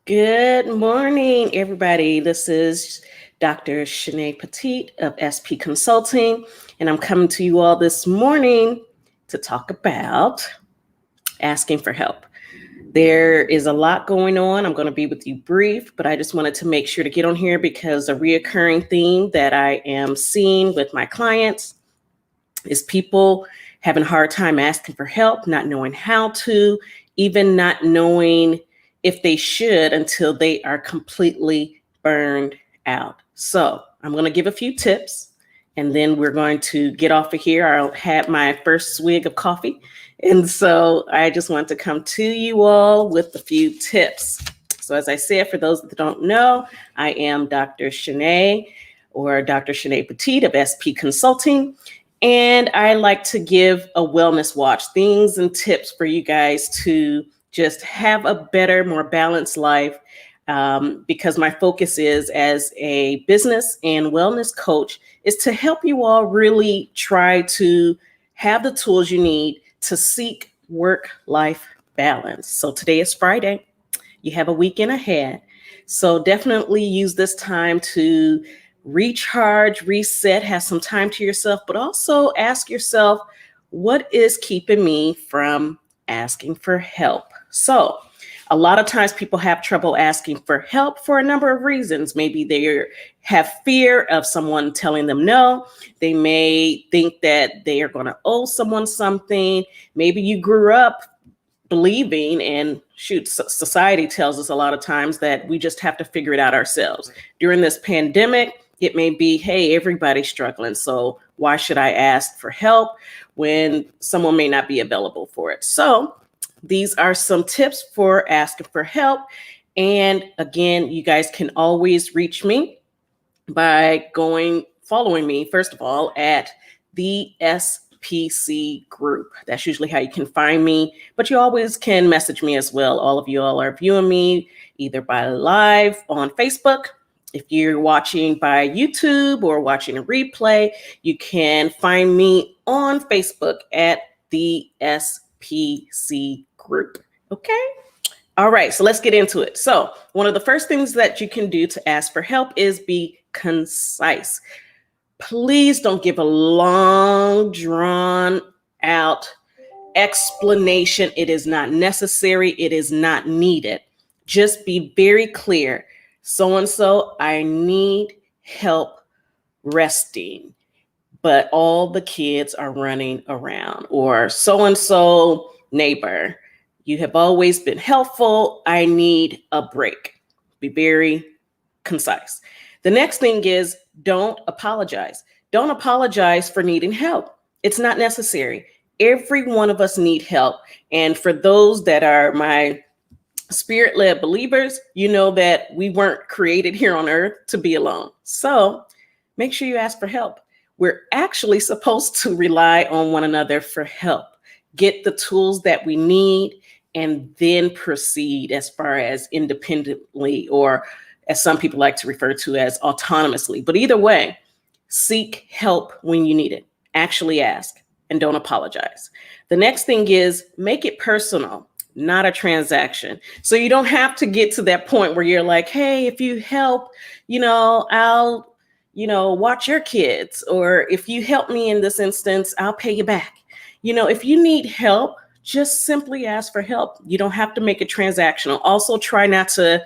Good morning, everybody. This is Dr. Shanae Petit of SP Consulting, and I'm coming to you all this morning to talk about asking for help. There is a lot going on. I'm going to be with you brief, but I just wanted to make sure to get on here because a reoccurring theme that I am seeing with my clients is people having a hard time asking for help, not knowing how to, even not knowing if they should until they are completely burned out. So I'm going to give a few tips and then we're going to get off of here. I'll have my first swig of coffee. And so I just want to come to you all with a few tips. So as I said, for those that don't know, I am Dr. Shanae or Dr. Shanae Petit of SP Consulting. And I like to give a wellness watch, things and tips for you guys to just have a better, more balanced life. Because my focus is as a business and wellness coach is to help you all really try to have the tools you need to seek work-life balance. So today is Friday. You have a weekend ahead. So definitely use this time to recharge, reset, have some time to yourself, but also ask yourself, what is keeping me from asking for help? So a lot of times people have trouble asking for help for a number of reasons. Maybe they have fear of someone telling them no. They may think that they are going to owe someone something. Maybe you grew up believing, and society tells us a lot of times that we just have to figure it out ourselves. During this pandemic, it may be, hey, everybody's struggling, so why should I ask for help when someone may not be available for it? So these are some tips for asking for help. And again, you guys can always reach me by following me, first of all, at the SPC group. That's usually how you can find me, but you always can message me as well. All of you all are viewing me either by live on Facebook. If you're watching by YouTube or watching a replay, you can find me on Facebook at the SPC group. Okay. All right, so let's get into it. So one of the first things that you can do to ask for help is be concise. Please don't give a long, drawn out explanation. It is not necessary. It is not needed. Just be very clear. So-and-so, I need help resting, but all the kids are running around. Or so-and-so neighbor, you have always been helpful. I need a break. Be very concise. The next thing is don't apologize. Don't apologize for needing help. It's not necessary. Every one of us need help. And for those that are my spirit-led believers, you know that we weren't created here on earth to be alone. So make sure you ask for help. We're actually supposed to rely on one another for help. Get the tools that we need and then proceed as far as independently, or as some people like to refer to as autonomously. But either way, seek help when you need it. Actually ask and don't apologize. The next thing is make it personal, not a transaction. So you don't have to get to that point where you're like, hey, if you help, I'll, watch your kids. Or if you help me in this instance, I'll pay you back. If you need help, just simply ask for help. You don't have to make it transactional. Also, try not to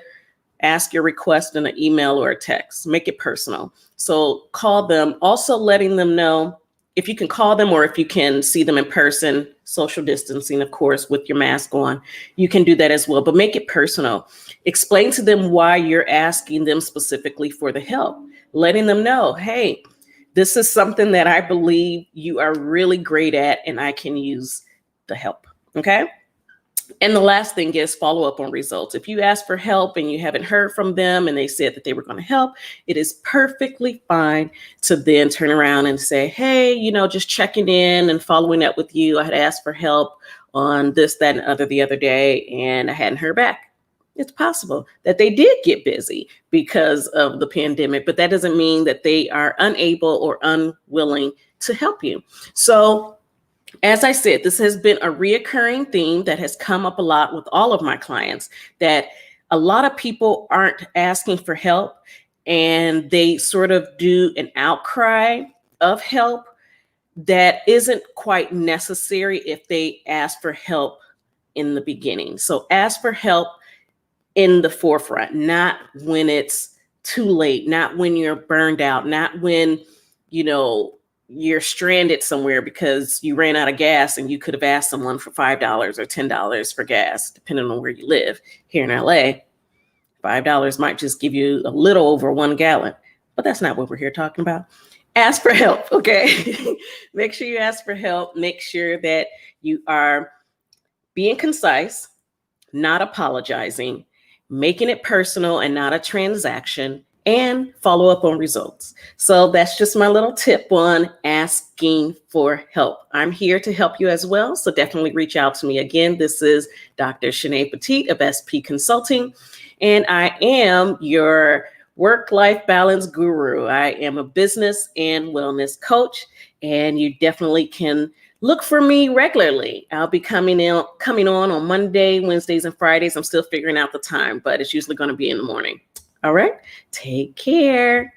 ask your request in an email or a text. Make it personal. So call them, also letting them know if you can call them or if you can see them in person, social distancing, of course, with your mask on, you can do that as well, but make it personal. Explain to them why you're asking them specifically for the help, letting them know, hey, this is something that I believe you are really great at and I can use the help. Okay. And the last thing is follow up on results. If you ask for help and you haven't heard from them and they said that they were going to help, it is perfectly fine to then turn around and say, hey, just checking in and following up with you. I had asked for help on this, that, and other the other day, and I hadn't heard back. It's possible that they did get busy because of the pandemic, but that doesn't mean that they are unable or unwilling to help you. So as I said, this has been a reoccurring theme that has come up a lot with all of my clients, that a lot of people aren't asking for help, and they sort of do an outcry of help that isn't quite necessary if they ask for help in the beginning. So ask for help in the forefront, not when it's too late, not when you're burned out, not when, you're stranded somewhere because you ran out of gas and you could have asked someone for $5 or $10 for gas, depending on where you live. Here in LA, $5 might just give you a little over 1 gallon, but that's not what we're here talking about. Ask for help, okay? Make sure you ask for help. Make sure that you are being concise, not apologizing, making it personal and not a transaction, and follow up on results. So that's just my little tip on asking for help. I'm here to help you as well, so definitely reach out to me. Again, this is Dr. Shanae Petit of SP Consulting, and I am your work-life balance guru. I am a business and wellness coach, and you definitely can look for me regularly. I'll be coming on Monday, Wednesdays, and Fridays. I'm still figuring out the time, but it's usually going to be in the morning. All right. Take care.